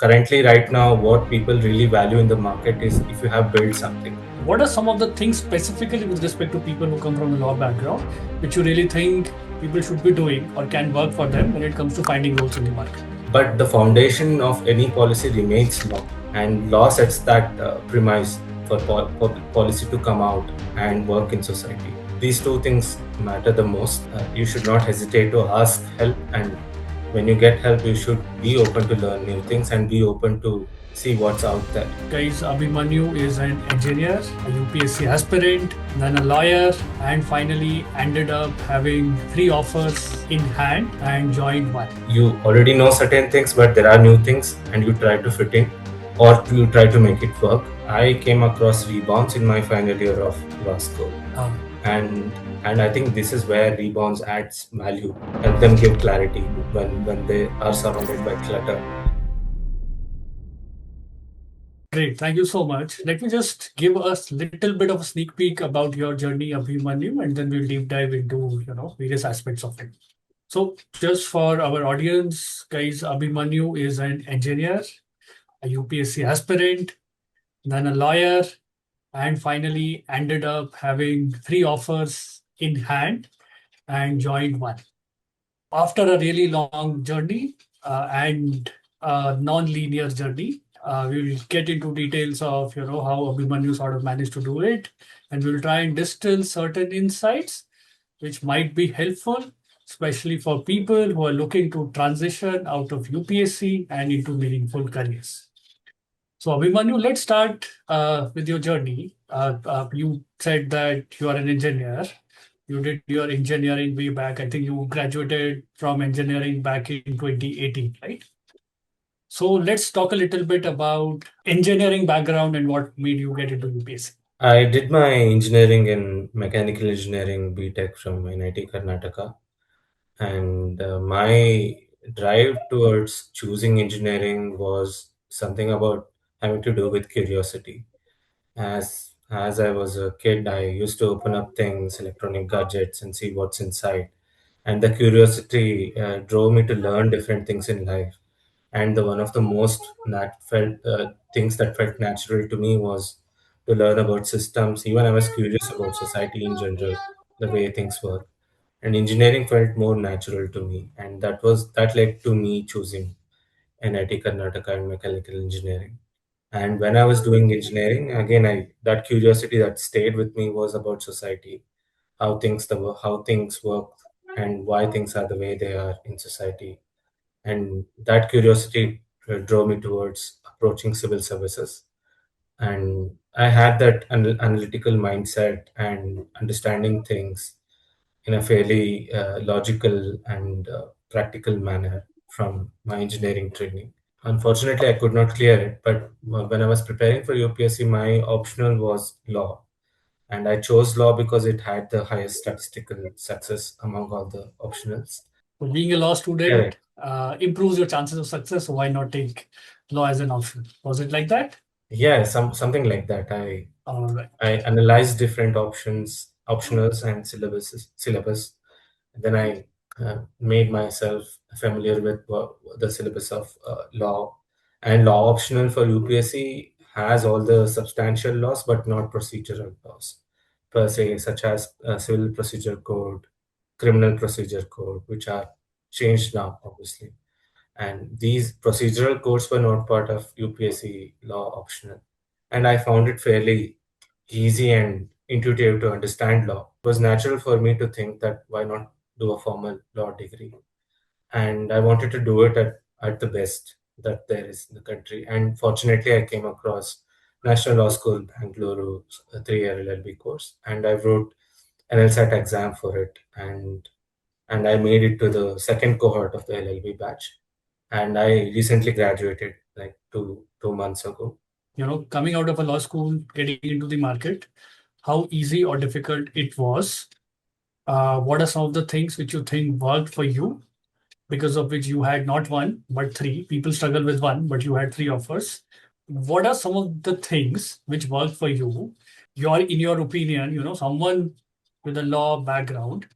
currently right now what people really value in the market is if you have built something. What are some of the things specifically with respect to people who come from a law background, which you really think people should be doing or can work for them when it comes to finding roles in the market? But the foundation of any policy remains law, and law sets that premise for policy to come out and work in society. These two things matter the most. You should not hesitate to ask help, and when you get help, you should be open to learn new things and be open to see what's out there. Guys, Abhimanyu is an engineer, a UPSC aspirant, then a lawyer, and finally ended up having 3 offers in hand and joined one. You already know certain things, but there are new things, and you try to fit in or you try to make it work. I came across Rebounce in my final year of law school. And I think this is where Rebounce adds value, help them give clarity when they are surrounded by clutter. Great, thank you so much. Let me just give us a little bit of a sneak peek about your journey, Abhimanyu, and then we'll deep dive into various aspects of it. So, just for our audience, guys, Abhimanyu is an engineer, a UPSC aspirant, then a lawyer, and finally ended up having 3 offers in hand and joined one. After a really long journey and a non-linear journey, we will get into details of how Abhimanyu sort of managed to do it, and we'll try and distill certain insights which might be helpful, especially for people who are looking to transition out of UPSC and into meaningful careers. So, Abhimanyu, let's start with your journey. You said that you are an engineer. You did your engineering way back. I think you graduated from engineering back in 2018, right? So let's talk a little bit about engineering background and what made you get into UPSC. I did my engineering in mechanical engineering BTech from NIT Karnataka, and my drive towards choosing engineering was something about having to do with curiosity. As I was a kid, I used to open up things, electronic gadgets, and see what's inside. And the curiosity drove me to learn different things in life. And the one of the most things that felt natural to me was to learn about systems. Even I was curious about society in general, the way things work. And engineering felt more natural to me, and that led to me choosing NIT Karnataka and mechanical engineering. And when I was doing engineering, again, I that curiosity that stayed with me was about society, how things work, and why things are the way they are in society. And that curiosity drove me towards approaching civil services. And I had that analytical mindset and understanding things in a fairly logical and practical manner from my engineering training. Unfortunately, I could not clear it, but when I was preparing for UPSC, my optional was law. And I chose law because it had the highest statistical success among all the optionals. So being a law Correct. student improves your chances of success. So why not take law as an option? Was it like that? Yeah, something like that. All right. I analyzed different optionals and syllabus. Then I made myself familiar with the syllabus of law. And law optional for UPSC has all the substantial laws, but not procedural laws per se, such as Civil Procedure Code, Criminal Procedure Code, which are changed now, obviously. And these procedural codes were not part of UPSC law optional. And I found it fairly easy and intuitive to understand law. It was natural for me to think that why not do a formal law degree? And I wanted to do it at the best that there is in the country. And fortunately, I came across National Law School, Bangalore, a 3-year LLB course, and I wrote an LSAT exam for it. And I made it to the second cohort of the LLB batch. And I recently graduated like two months ago. Coming out of a law school, getting into the market, how easy or difficult it was. What are some of the things which you think worked for you, because of which you had not one, but 3? People struggle with one, but you had 3 offers. What are some of the things which worked for you? In your opinion, someone with a law background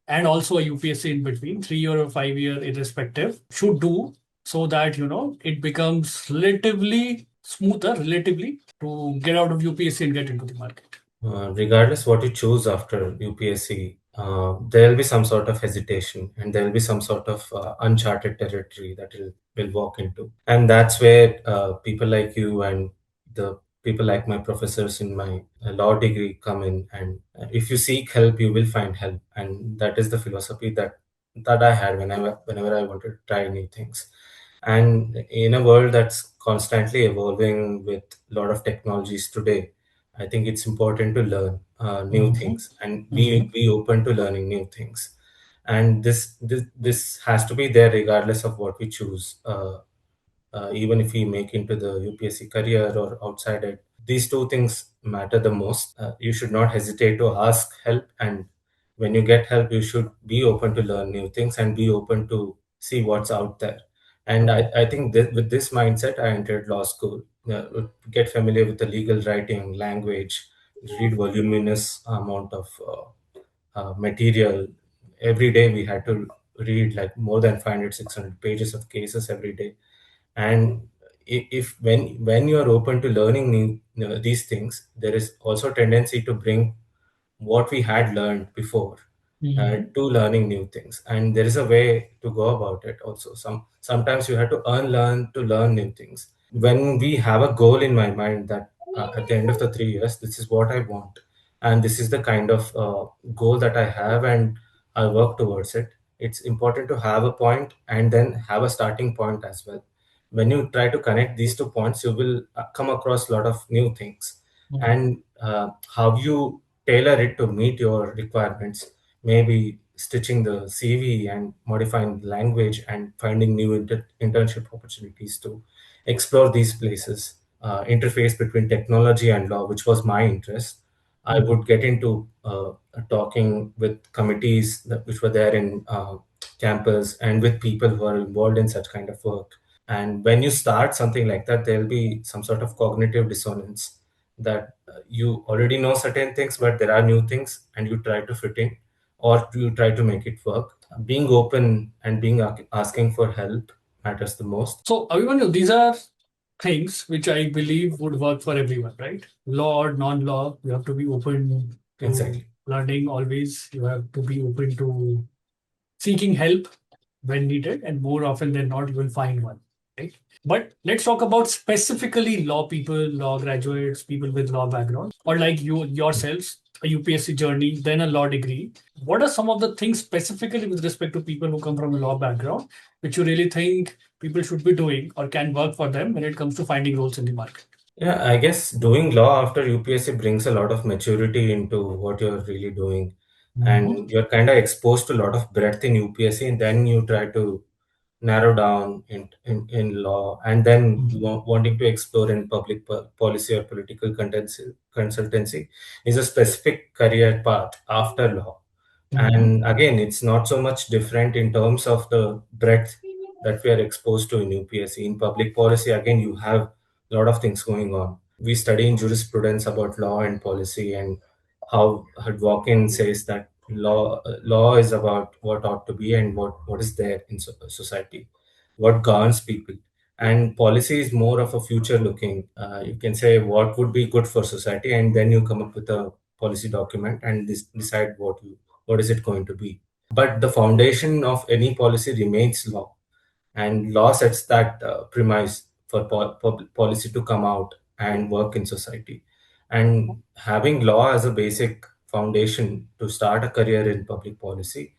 and also a UPSC in between, 3-year or 5-year, irrespective, should do so that it becomes relatively smoother, relatively, to get out of UPSC and get into the market? Regardless what you choose after UPSC, there will be some sort of hesitation and there will be some sort of uncharted territory that will walk into. And that's where people like you and the people like my professors in my law degree come in. And if you seek help, you will find help. And that is the philosophy that I had whenever I wanted to try new things. And in a world that's constantly evolving with a lot of technologies today, I think it's important to learn new Mhm. things and Mhm. be open to learning new things. And this has to be there regardless of what we choose. Even if we make into the UPSC career or outside it, these two things matter the most. You should not hesitate to ask help, and when you get help, you should be open to learn new things and be open to see what's out there. And I think that with this mindset, I entered law school. Get familiar with the legal writing language, read voluminous amount of material. Every day we had to read like more than 500, 600 pages of cases every day. And if when you are open to learning these things, there is also a tendency to bring what we had learned before Mhm. to learning new things, and there is a way to go about it also. Sometimes you have to unlearn to learn new things. When we have a goal in my mind that at the end of the 3 years, this is what I want, and this is the kind of goal that I have, and I work towards it. It's important to have a point and then have a starting point as well. When you try to connect these 2 points, you will come across a lot of new things. Mhm. And how you tailor it to meet your requirements, maybe stitching the CV and modifying the language and finding new internship opportunities to explore these places, interface between technology and law, which was my interest. I Mhm. would get into talking with committees which were there in campus and with people who are involved in such kind of work. And when you start something like that, there'll be some sort of cognitive dissonance that you already know certain things, but there are new things and you try to fit in or you try to make it work. Being open and being asking for help matters the most. So, Abhimanyu, these are things which I believe would work for everyone, right? Law or non-law, you have to be open to Exactly. learning always. You have to be open to seeking help when needed, and more often than not, you will find one, right? But let's talk about specifically law people, law graduates, people with law background, or like you yourselves, a UPSC journey, then a law degree. What are some of the things specifically with respect to people who come from a law background, which you really think people should be doing or can work for them when it comes to finding roles in the market? Yeah, I guess doing law after UPSC brings a lot of maturity into what you're really doing. Mhm. And you're kind of exposed to a lot of breadth in UPSC, and then you try to narrow down in law, and then Mhm. wanting to explore in public policy or political consultancy is a specific career path after law. Mhm. And again, it's not so much different in terms of the breadth that we are exposed to in UPSC. In public policy, again, you have a lot of things going on. We study in jurisprudence about law and policy, and how Hardwork says that law is about what ought to be and what is there in society, what governs people. And policy is more of a future looking. You can say what would be good for society, and then you come up with a policy document and decide what is it going to be. But the foundation of any policy remains law, and law sets that premise for policy to come out and work in society. And having law as a basic foundation to start a career in public policy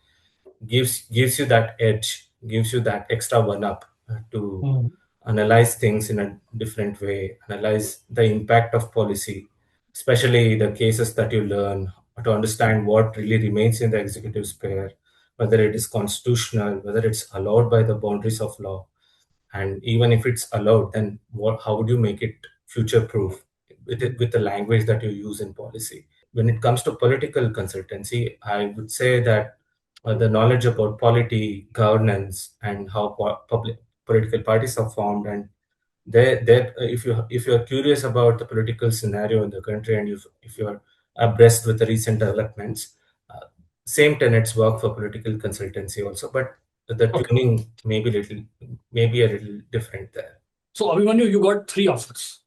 gives you that edge, gives you that extra one up to Mhm. analyze things in a different way, analyze the impact of policy, especially the cases that you learn, to understand what really remains in the executive sphere, whether it is constitutional, whether it's allowed by the boundaries of law. And even if it's allowed, then how would you make it future proof with the language that you use in policy? When it comes to political consultancy, I would say that the knowledge about polity, governance, and how public political parties are formed, and if you're curious about the political scenario in the country, and if you're abreast with the recent developments, uh, same tenets work for political consultancy also. But the Okay. tuning maybe a little different there. So Abhimanyu, you got three offers.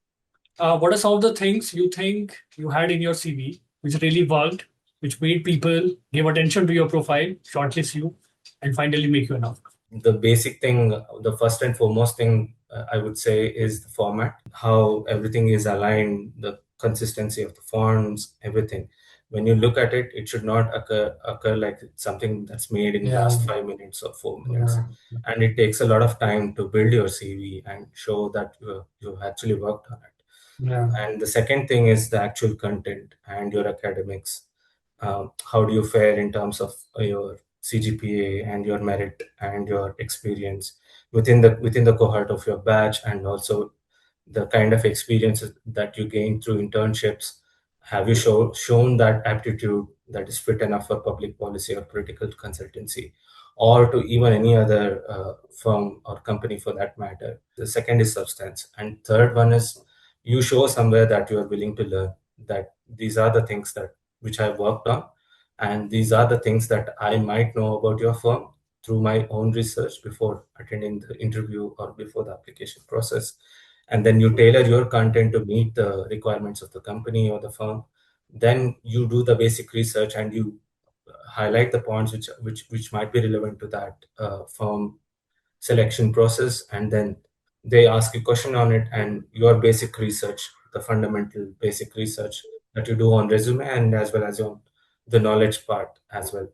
What are some of the things you think you had in your CV which really worked, which made people give attention to your profile, shortlist you, and finally make you an offer? The basic thing, the first and foremost thing I would say is the format, how everything is aligned, the consistency of the fonts, everything. When you look at it, it should not occur like it's something that's made in Yeah, last 5 minutes or 4 minutes. yeah, And it takes a lot of time to build your CV and show that you actually worked on it. yeah. And the second thing is the actual content and your academics. How do you fare in terms of your CGPA and your merit and your experience within the cohort of your batch, and also the kind of experiences that you gain through internships. Have you shown that aptitude that is fit enough for public policy or political consultancy, or to even any other firm or company for that matter? The second is substance, and third one is you show somewhere that you are willing to learn, that these are the things that which I've worked on, and these are the things that I might know about your firm through my own research before attending the interview or before the application process. And then you tailor your content to meet the requirements of the company or the firm. Then you do the basic research and you highlight the points which might be relevant to that firm selection process, and then they ask you question on it, and your basic research, the fundamental basic research that you do on resume and as well as on the knowledge part as well.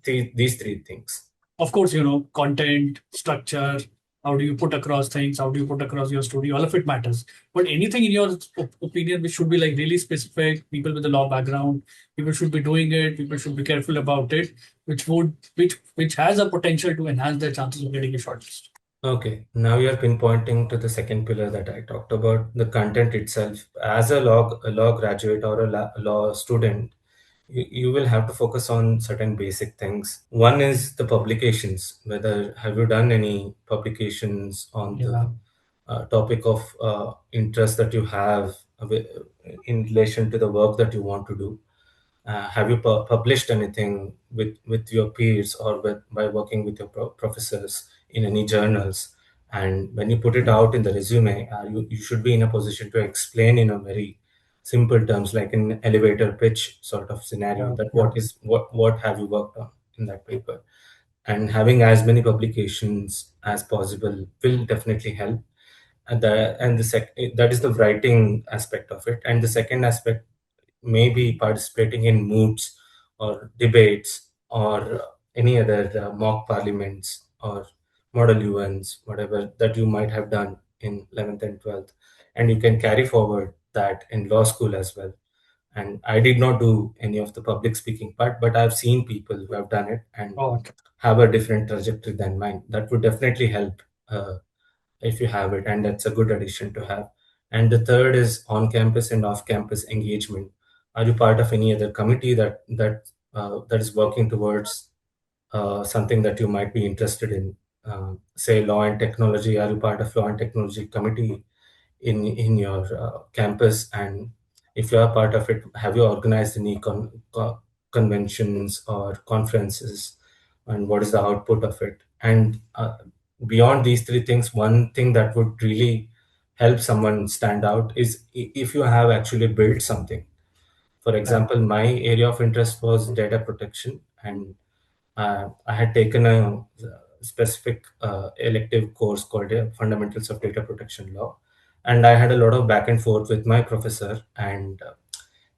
These three things. Of course, content, structure, how do you put across things, how do you put across your story, all of it matters. But anything in your opinion which should be like really specific, people with a law background, people should be doing it, people should be careful about it, which has a potential to enhance their chances of getting a shortlist. Okay, now you're pinpointing to the second pillar that I talked about, the content itself. As a law graduate or a law student, you will have to focus on certain basic things. One is the publications. Whether have you done any publications on the Yeah. topic of interest that you have in relation to the work that you want to do? Have you published anything with your peers or by working with your professors in any journals? And when you put it out in the resume, you should be in a position to explain in a very simple terms, like an elevator pitch sort of scenario, Yeah, that yeah. what have you worked on in that paper. And having as many publications as possible will definitely help. That is the writing aspect of it. And the second aspect, maybe participating in moots or debates or any other mock parliaments or model UNs, whatever that you might have done in 11th and 12th. And you can carry forward that in law school as well. And I did not do any of the public speaking part, but I've seen people who have done it and Oh, okay. have a different trajectory than mine. That would definitely help if you have it, and that's a good addition to have. And the third is on campus and off campus engagement. Are you part of any other committee that is working towards something that you might be interested in? Say law and technology. Are you part of law and technology committee in your campus? And if you are part of it, have you organized any conventions or conferences, and what is the output of it? And beyond these three things, one thing that would really help someone stand out is if you have actually built something. For Yeah. example, my area of interest was data protection, and I had taken a specific elective course called Fundamentals of Data Protection Law, and I had a lot of back and forth with my professor, and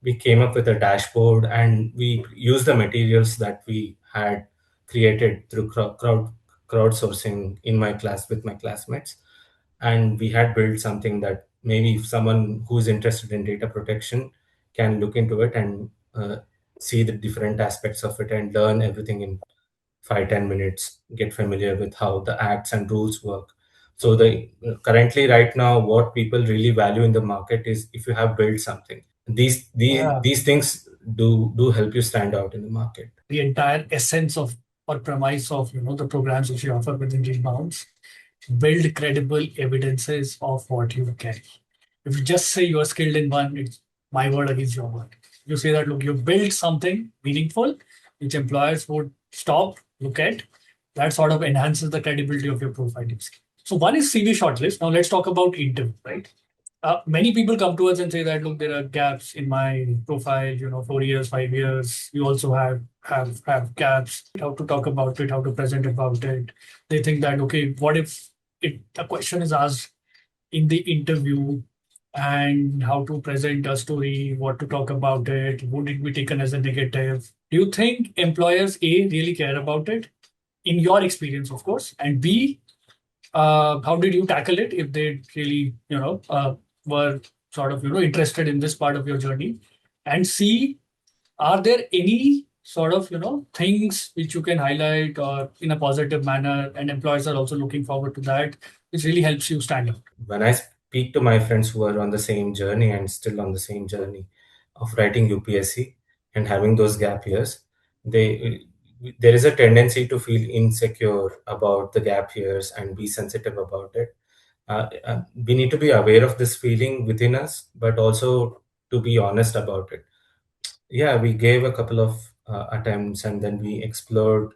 we came up with a dashboard, and we used the materials that we had created through crowdsourcing in my class with my classmates. And we had built something that maybe if someone who is interested in data protection can look into it and see the different aspects of it and learn everything in 5-10 minutes, get familiar with how the acts and rules work. So the currently right now what people really value in the market is if you have built something. Yeah. These things do help you stand out in the market. The entire essence of or premise of the programs which you offer within Rebounce, build credible evidences of what you can. If you just say you are skilled in one, it's my word against your word. You say that look, you built something meaningful, which employers would stop, look at, that sort of enhances the credibility of your profiling skill. So one is CV shortlist. Now let's talk about interview, right? Many people come to us and say that look, there are gaps in my profile. 4 years, 5 years. You also have gaps. How to talk about it? How to present about it? They think that okay, what if a question is asked in the interview and how to present a story, what to talk about it, would it be taken as a negative? Do you think employers A really care about it? In your experience, of course, and B, how did you tackle it if they really, were sort of, interested in this part of your journey? And C, are there any sort of, things which you can highlight or in a positive manner, and employers are also looking forward to that, which really helps you stand out? When I speak to my friends who are on the same journey and still on the same journey of writing UPSC and having those gap years, they there is a tendency to feel insecure about the gap years and be sensitive about it. We need to be aware of this feeling within us, but also to be honest about it. Yeah, we gave a couple of attempts and then we explored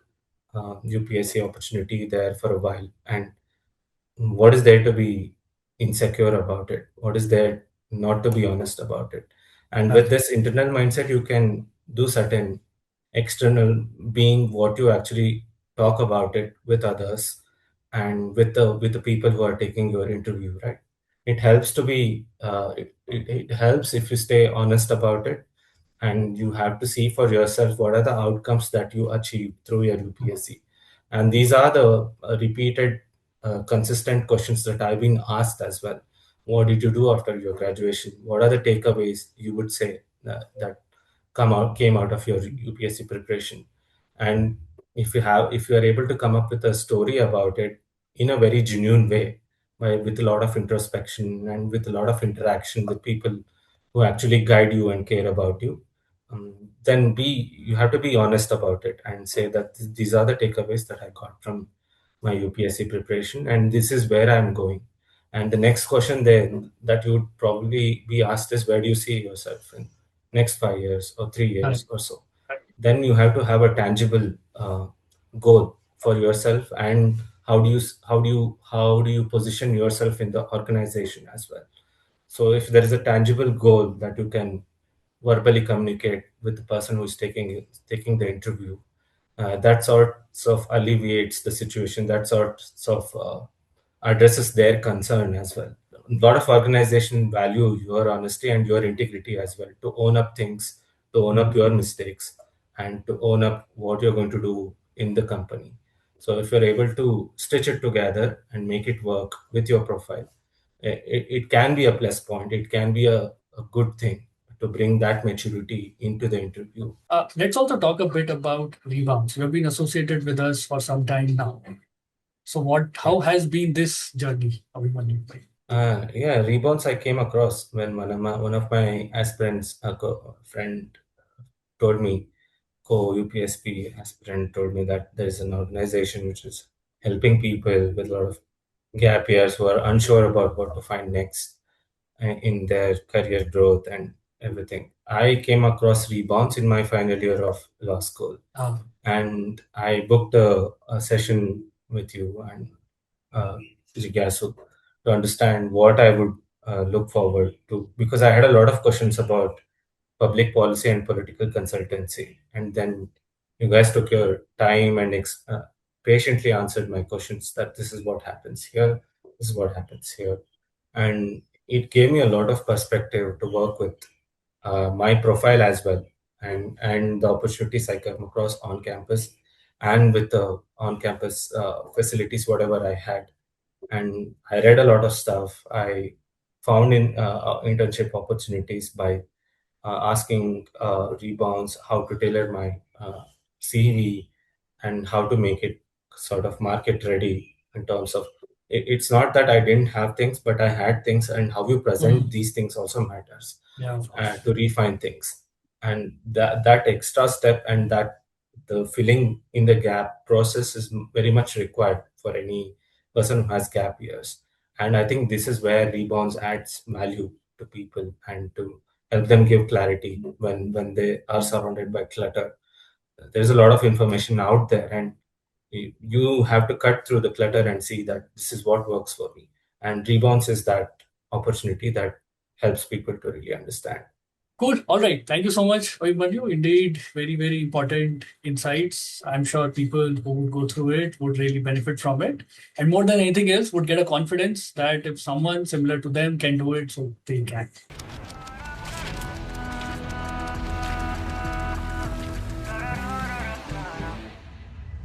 UPSC opportunity there for a while. And what is there to be insecure about it? What is there not to be honest about it? And with Right. this internal mindset, you can do certain external, being what you actually talk about it with others and with the people who are taking your interview, right? It helps to be it helps if you stay honest about it, and you have to see for yourself what are the outcomes that you achieve through your UPSC. And these are the repeated, consistent questions that I've been asked as well. What did you do after your graduation? What are the takeaways you would say that came out of your UPSC preparation? And if you are able to come up with a story about it in a very genuine way, with a lot of introspection and with a lot of interaction with people who actually guide you and care about you, then you have to be honest about it and say that these are the takeaways that I got from my UPSC preparation, and this is where I'm going. And the next question then that you would probably be asked is, where do you see yourself in next 5 years or 3 years Correct. or so? Then you have to have a tangible goal for yourself, and how do you position yourself in the organization as well. So if there is a tangible goal that you can verbally communicate with the person who's taking the interview, that sorts of alleviates the situation. That sorts of addresses their concern as well. A lot of organization value your honesty and your integrity as well, to own up things, to own up your mistakes, and to own up what you're going to do in the company. So if you're able to stitch it together and make it work with your profile, it can be a plus point. It can be a good thing to bring that maturity into the interview. Let's also talk a bit about Rebounce. You have been associated with us for some time now. So, Yeah. how has been this journey, Abhimanyu? Yeah, Rebounce I came across when one of my aspirants, friend, told me, co-UPSP aspirant told me that there is an organization which is helping people with a lot of gap years who are unsure about what to find next in their career growth and everything. I came across Rebounce in my final year of law school, Ah, and I booked a session with you and uh, Jigasu to understand what I would look forward to, because I had a lot of questions about public policy and political consultancy. And then you guys took your time and patiently answered my questions, that this is what happens here, this is what happens here. And it gave me a lot of perspective to work with my profile as well, and the opportunities I come across on campus and with the on campus facilities, whatever I had. And I read a lot of stuff. I found in internship opportunities by asking Rebounds how to tailor my CV and how to make it sort of market ready in terms of it's not that I didn't have things, but I had things, and how you present mm, these things also matters yeah, of course. to refine things. And that extra step and that the filling in the gap process is very much required for any person who has gap years. And I think this is where Rebounds adds value to people and to help them give clarity when they are surrounded by clutter. There's a lot of information out there, and You have to cut through the clutter and see that this is what works for me. And Rebounce is that opportunity that helps people to really understand. Cool. All right. Thank you so much, Abhimanyu. Indeed, very, very important insights. I'm sure people who would go through it would really benefit from it. And more than anything else, would get a confidence that if someone similar to them can do it, so they can.